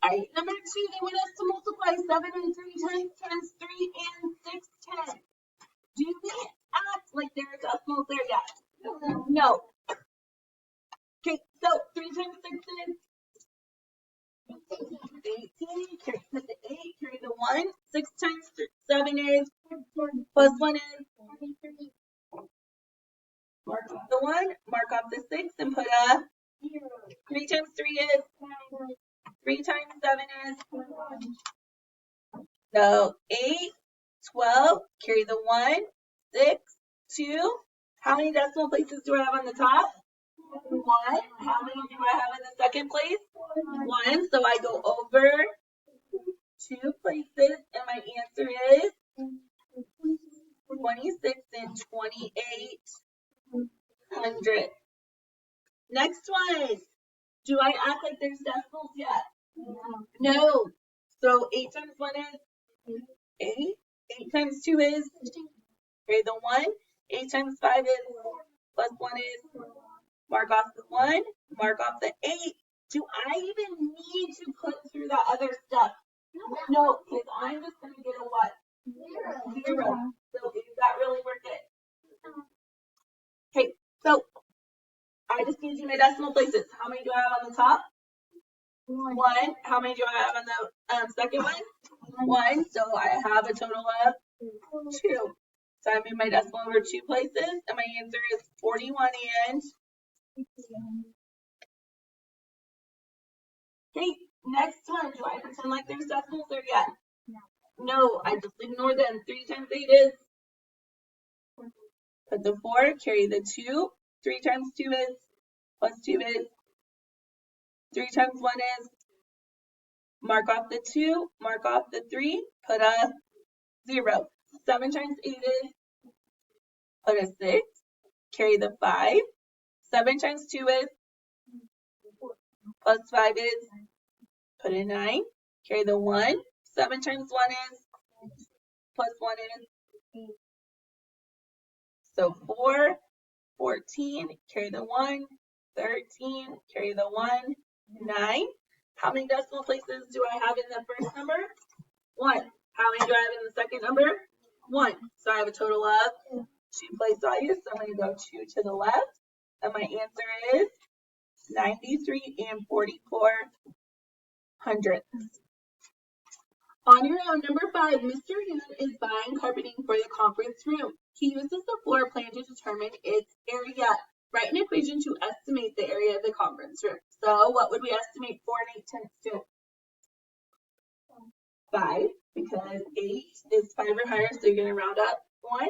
All right, number 2, they want us to multiply 7 and 3 times 3 and 6 10. Do we act like there are decimals there yet? No. Okay, so 3 times 6 is 18. Put the 8, carry the 1. 6 times 7 is plus 1 is. Mark off the 1, mark off the 6, and put a 3 times 3 is 3 times 7 is. So 8, 12, carry the 1, 6, 2. How many decimal places do I have on the top? 1. How many do I have in the second place? 1. So I go over 2 places, and my answer is 26 and 2800. Next one. Do I act like there's decimals yet? No. So 8 times 1 is 8. 8 times 2 is, carry the 1. 8 times 5 is, plus 1 is, mark off the 1, mark off the 8. Do I even need to put through that other stuff? No, because I'm just going to get a what? 0. So is that really worth it? Okay, so I just need to do my decimal places. How many do I have on the top? 1. How many do I have on the second one? 1. So I have a total of 2. So I move my decimal over 2 places, and my answer is 41 and. Okay, next one. Do I pretend like there's decimals there yet? No, I just ignore them. 3 times 8 is. Put the 4, carry the 2. 3 times 2 is. Plus 2 is. 3 times 1 is. Mark off the 2, mark off the 3, put a 0. 7 times 8 is. Put a 6, carry the 5. 7 times 2 is. Plus 5 is. Put a 9, carry the 1. 7 times 1 is. Plus 1 is. So 4, 14, carry the 1. 13, carry the 1. 9. How many decimal places do I have in the first number? 1. How many do I have in the second number? 1. So I have a total of 2 place values. So I'm going to go 2 to the left. And my answer is 93 and 44 hundredths. On your own, number 5, Mr. Yoon is buying carpeting for the conference room. He uses the floor plan to determine its area. Write an equation to estimate the area of the conference room. So what would we estimate 4 and 8 tenths to? 5, because 8 is 5 or higher, so you're going to round up 1.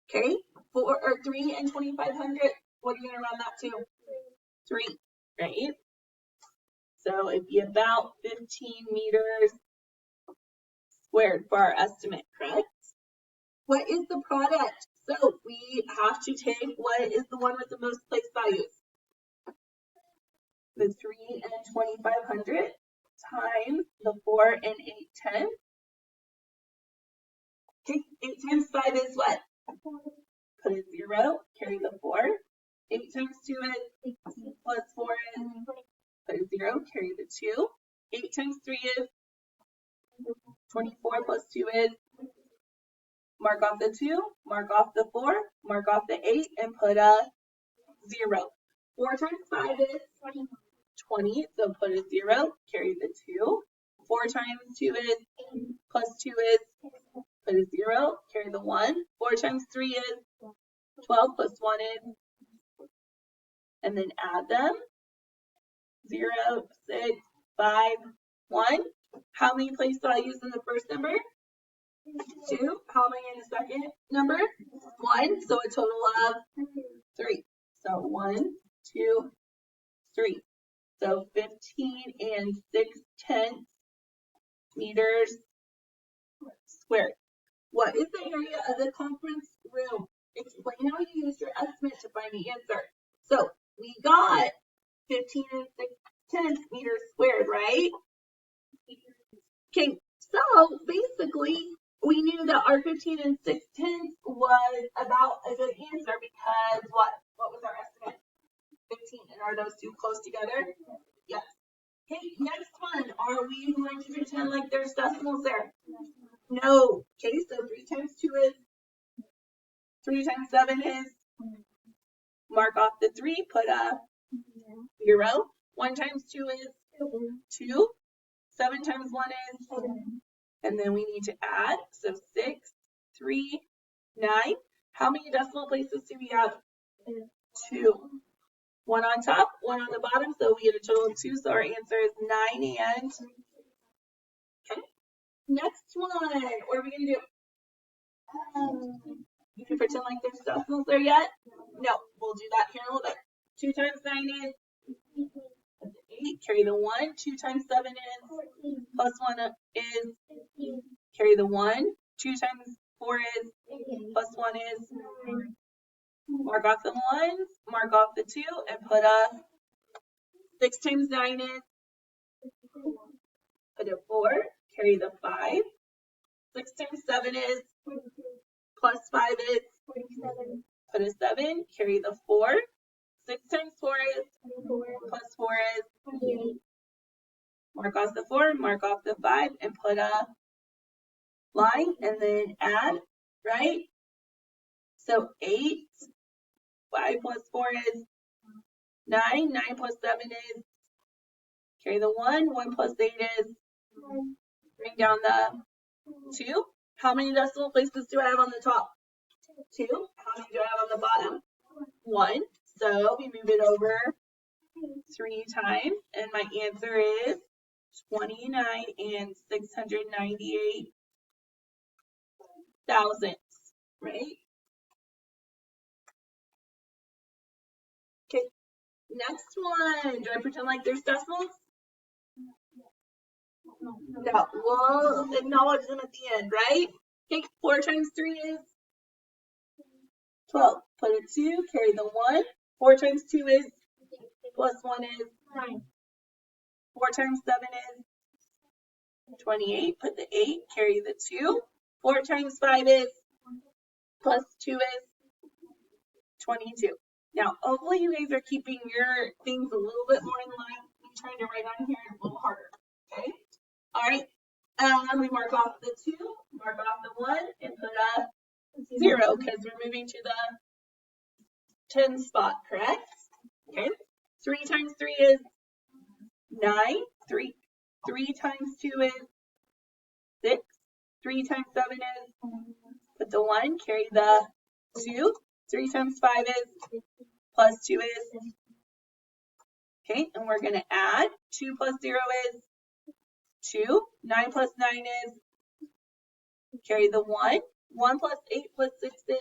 Okay, 3 and 2500. What are you going to round that to? 3, right? So it'd be about 15 meters squared for our estimate, correct? What is the product? So we have to take what is the one with the most place values? The 3 and 2500 times the 4 and 8 tenths. Okay, 8 times 5 is what? Put a 0, carry the 4. 8 times 2 is plus 4 is. Put a 0, carry the 2. 8 times 3 is 24 plus 2 is. Mark off the 2, mark off the 4, mark off the 8, and put a 0. 4 times 5 is 20, so put a 0, carry the 2. 4 times 2 is plus 2 is. Put a 0, carry the 1. 4 times 3 is 12 plus 1 is. And then add them. 0, 6, 5, 1. How many place values in the first number? 2. How many in the second number? 1. So a total of 3. So 1, 2, 3. So 15 and 6 tenths meters squared. What is the area of the conference room? Explain how you use your estimate to find the answer. So we got 15 and 6 tenths meters squared, right? Okay, so basically we knew that our 15 and 6 tenths was about a good answer because what was our estimate? 15. And are those two close together? Yes. Okay, are we going to pretend like there's decimals there? No. Okay, so 3 times 2 is 3 times 7 is, mark off the 3, put a 0. 1 times 2 is 2. 7 times 1 is, and then we need to add, so 6, 3, 9. How many decimal places do we have? 2. 1 on top, 1 on the bottom, so we get a total of 2, so our answer is 9 and, okay. Next one, what are we going to do? You can pretend like there's decimals there yet? No, we'll do that here in a little bit. 2 times 9 is 8, carry the 1. 2 times 7 is, plus 1 is, carry the 1. 2 times 4 is, plus 1 is, mark off the 1s, mark off the 2, and put a 6 times 9 is, put a 4, carry the 5. 6 times 7 is, plus 5 is, put a 7, carry the 4. 6 times 4 is, plus 4 is, mark off the 4, mark off the 5, and put a line, and then add, right? So 8, 5 plus 4 is 9, 9 plus 7 is, carry the 1, 1 plus 8 is, bring down the 2. How many decimal places do I have on the top? 2. How many do I have on the bottom? 1. So we move it over 3 times, and my answer is 29 and 698 thousandths, right? Okay, next one. Do I pretend like there's decimals? No, we'll acknowledge them at the end, right? Okay, 4 times 3 is 12. Put a 2, carry the 1. 4 times 2 is, plus 1 is 9. 4 times 7 is 28. Put the 8, carry the 2. 4 times 5 is, plus 2 is 22. Now, hopefully you guys are keeping your things a little bit more in line. I'm trying to write on here a little harder, okay? All right, we mark off the 2, mark off the 1, and put a 0 because we're moving to the 10 spot, correct? Okay, 3 times 3 is 9. 3 times 2 is 6. 3 times 7 is, put the 1, carry the 2. 3 times 5 is, plus 2 is, okay, and we're going to add. 2 plus 0 is 2. 9 plus 9 is, carry the 1. 1 plus 8 plus 6 is,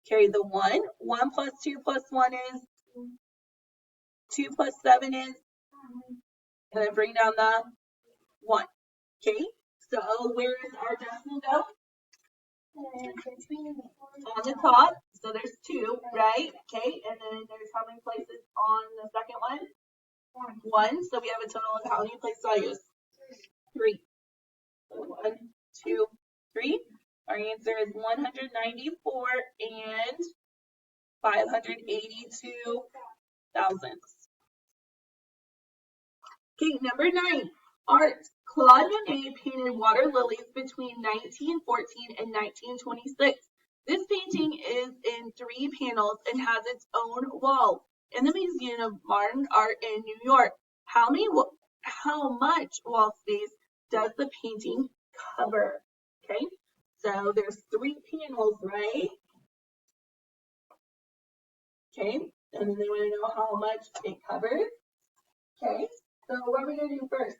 carry the 1. 1 plus 2 plus 1 is, 2 plus 7 is, and then bring down the 1. Okay, so where does our decimal go? On the top, so there's 2, right? Okay, and then there's how many places on the second one? 1, so we have a total of how many place values? 3. So 1, 2, 3. Our answer is 194 and 582 thousandths. Okay, number 9. Art. Claude Monet painted water lilies between 1914 and 1926. This painting is in 3 panels and has its own wall in the Museum of Modern Art in New York. How much wall space does the painting cover? Okay, so there's 3 panels, right? Okay, and then they want to know how much it covers. Okay, so what are we going to do first?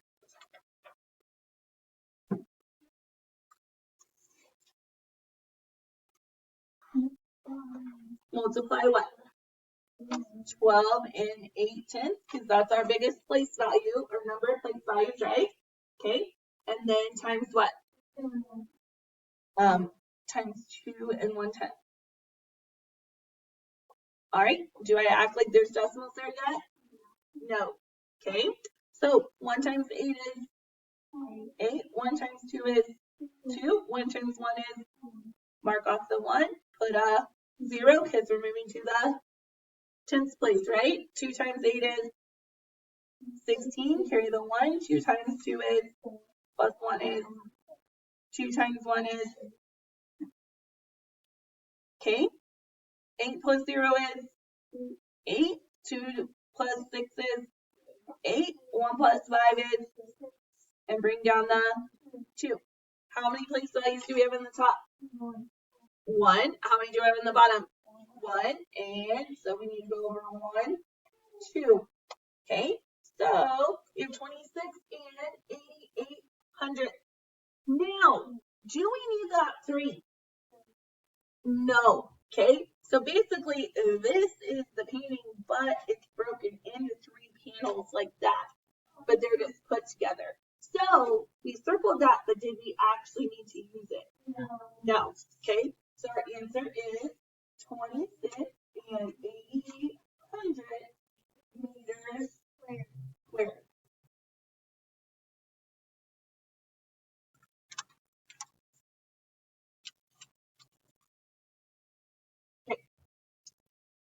Multiply what? 12 and 8/10, because that's our biggest place value, or number of place values, right? Okay, and then times what? Times 2 and 1/10. All right, do I act like there's decimals there yet? No. Okay, so 1 times 8 is 8. 1 times 2 is 2. 1 times 1 is, mark off the 1, put a 0 because we're moving to the 10th place, right? 2 times 8 is 16, carry the 1. 2 times 2 is, plus 1 is. 2 times 1 is. Okay. 8 plus 0 is 8. 2 plus 6 is 8. 1 plus 5 is, and bring down the 2. How many place values do we have in the top? 1. How many do we have in the bottom? 1. And so we need to go over 1, 2. Okay. So we have 26 and 8,800. Now, do we need that 3? No. Okay. So basically, this is the painting, but it's broken into 3 panels like that. But they're just put together. So we circled that, but did we actually need to use it? No. Okay. So our answer is 26 and 8,800